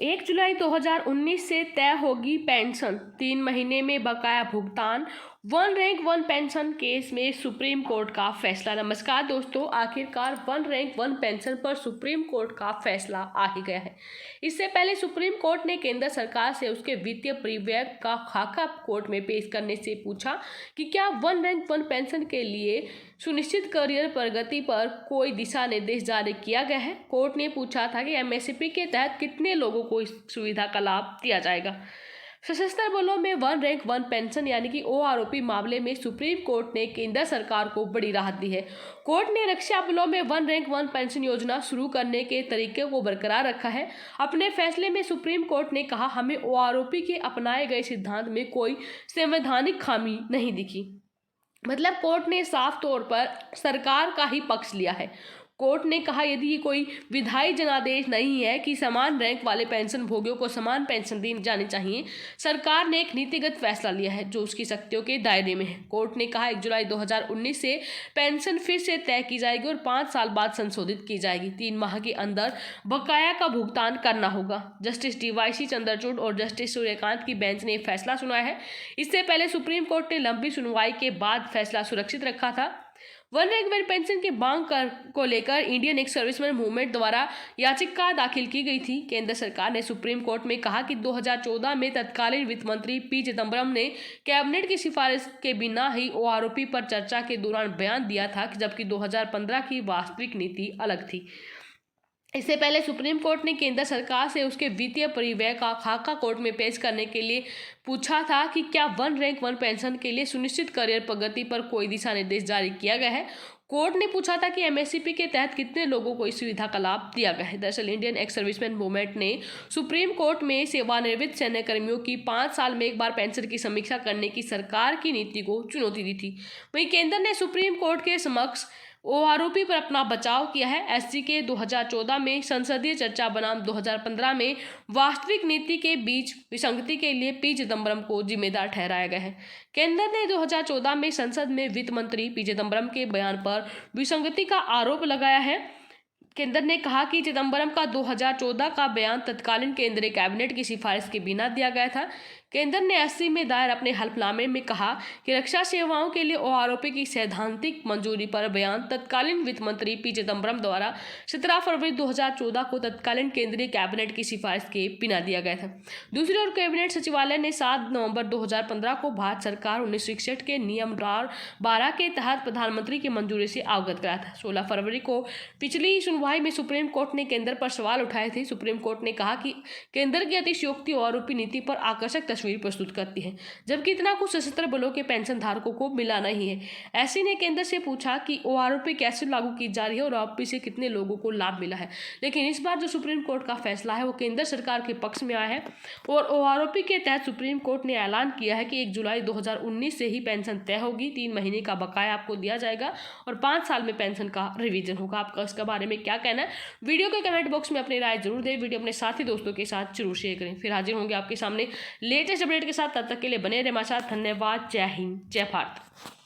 1 जुलाई 2019 से तय होगी पेंशन, 3 महीने में बकाया भुगतान। One rank one pension case में सुप्रीम कोर्ट का फैसला। नमस्कार दोस्तों, आखिरकार वन रैंक वन पेंशन पर सुप्रीम कोर्ट का फैसला आ ही गया है। इससे पहले सुप्रीम कोर्ट ने केंद्र सरकार से उसके वित्तीय परिव्यय का खाका कोर्ट में पेश करने से पूछा कि क्या वन रैंक वन पेंशन के लिए सुनिश्चित करियर प्रगति पर कोई दिशा निर्देश जारी किया गया है। कोर्ट ने पूछा था कि एमएसपी के तहत कितने लोगों को इस सुविधा का लाभ दिया जाएगा। सशस्त्र बलों में वन रैंक वन पेंशन यानी कि ओआरओपी मामले में सुप्रीम कोर्ट ने केंद्र सरकार को बड़ी राहत दी है। कोर्ट ने रक्षा बलों में वन रैंक वन पेंशन योजना शुरू करने के तरीके को बरकरार रखा है। अपने फैसले में सुप्रीम कोर्ट ने कहा, हमें ओआरओपी के अपनाए गए सिद्धांत में कोई संवैधानिक खामी नहीं दिखी। मतलब कोर्ट ने साफ तौर पर सरकार का ही पक्ष लिया है। कोर्ट ने कहा, यदि ये कोई विधायी जनादेश नहीं है कि समान रैंक वाले पेंशन भोगियों को समान पेंशन दी जानी चाहिए, सरकार ने एक नीतिगत फैसला लिया है जो उसकी शक्तियों के दायरे में है। कोर्ट ने कहा 1 जुलाई 2019 से पेंशन फिर से तय की जाएगी और 5 साल बाद संशोधित की जाएगी। 3 माह के अंदर बकाया का भुगतान करना होगा। जस्टिस डीवाई चंद्रचूड़ और जस्टिस सूर्यकांत की बेंच ने फैसला सुनाया है। इससे पहले सुप्रीम कोर्ट ने लंबी सुनवाई के बाद फैसला सुरक्षित रखा था। वन रैंक वन पेंशन की मांग को लेकर इंडियन एक्स सर्विसमैन मूवमेंट द्वारा याचिका दाखिल की गई थी। केंद्र सरकार ने सुप्रीम कोर्ट में कहा कि 2014 में तत्कालीन वित्त मंत्री पी चिदम्बरम ने कैबिनेट की सिफारिश के बिना ही ओआरओपी पर चर्चा के दौरान बयान दिया था, जबकि 2015 की वास्तविक नीति अलग थी। इससे पहले सुप्रीम कोर्ट ने केंद्र सरकार से उसके वित्तीय परिव्यय का खाका कोर्ट में पेश करने के लिए पूछा था कि क्या वन रैंक वन पेंशन के लिए सुनिश्चित करियर प्रगति पर कोई दिशा निर्देश जारी किया गया है। कोर्ट ने पूछा था कि एमएसपी के तहत कितने लोगों को इस सुविधा का लाभ दिया गया है। दरअसल इंडियन एक्स सर्विसमैन मूवमेंट ने सुप्रीम कोर्ट में सेवानिवृत्त सैन्य कर्मियों की 5 साल में एक बार पेंशन की समीक्षा करने की सरकार की नीति को चुनौती दी थी। वहीं केंद्र ने सुप्रीम कोर्ट के समक्ष ओआरओपी पर अपना बचाव किया है। एससी के 2014 में संसदीय चर्चा बनाम 2015 में वास्तविक नीति के बीच विसंगति के लिए पी चिदम्बरम को जिम्मेदार ठहराया गया है। केंद्र ने 2014 में संसद में वित्त मंत्री पी चिदम्बरम के बयान पर विसंगति का आरोप लगाया है। केंद्र ने कहा कि चिदम्बरम का 2014 का बयान तत्कालीन केंद्रीय कैबिनेट की सिफारिश के बिना दिया गया था। केंद्र ने 80 में दायर अपने हल्फनामे में कहा कि रक्षा सेवाओं के लिए ओआरओपी की सैद्धांतिक मंजूरी पर बयान तत्कालीन वित्त मंत्री पी चिदम्बरम द्वारा 17 फरवरी 2014 को तत्कालीन केंद्रीय कैबिनेट की सिफारिश के बिना दिया गया था। दूसरी ओर कैबिनेट सचिवालय ने 7 नवंबर 2015 को भारत सरकार 1961 के नियम 12 के तहत प्रधानमंत्री की मंजूरी से अवगत कराया था। 16 फरवरी को पिछली सुनवाई में सुप्रीम कोर्ट ने केंद्र पर सवाल उठाए थे। सुप्रीम कोर्ट ने कहा कि केंद्र की अतिशयोक्ति ओआरओपी नीति पर आकर्षक तस्वीर प्रस्तुत करती है, जबकि इतना कुछ सशस्त्र बलों के पेंशन धारकों को मिला नहीं है। ऐसी ने केंद्र से पूछा कि ओआरओपी कैसे लागू की जा रही है और ओआरओपी से कितने लोगों को लाभ मिला है। लेकिन इस बार जो सुप्रीम कोर्ट का फैसला है वो केंद्र सरकार के पक्ष में आया है और ओआरओपी के तहत सुप्रीम कोर्ट ने ऐलान किया है कि 1 जुलाई 2019 से ही पेंशन तय होगी। 3 महीने का बकाया आपको दिया जाएगा और 5 साल में पेंशन का रिवीजन होगा। आपका इसके बारे में क्या कहना है, वीडियो के कमेंट बॉक्स में अपनी राय जरूर दें। वीडियो अपने साथी दोस्तों के साथ जरूर शेयर करें। फिर हाजिर होंगे आपके सामने लेटेस्ट अपडेट के साथ। तब तक के लिए बने रहे हमारे साथ। धन्यवाद। जय हिंद, जय भारत।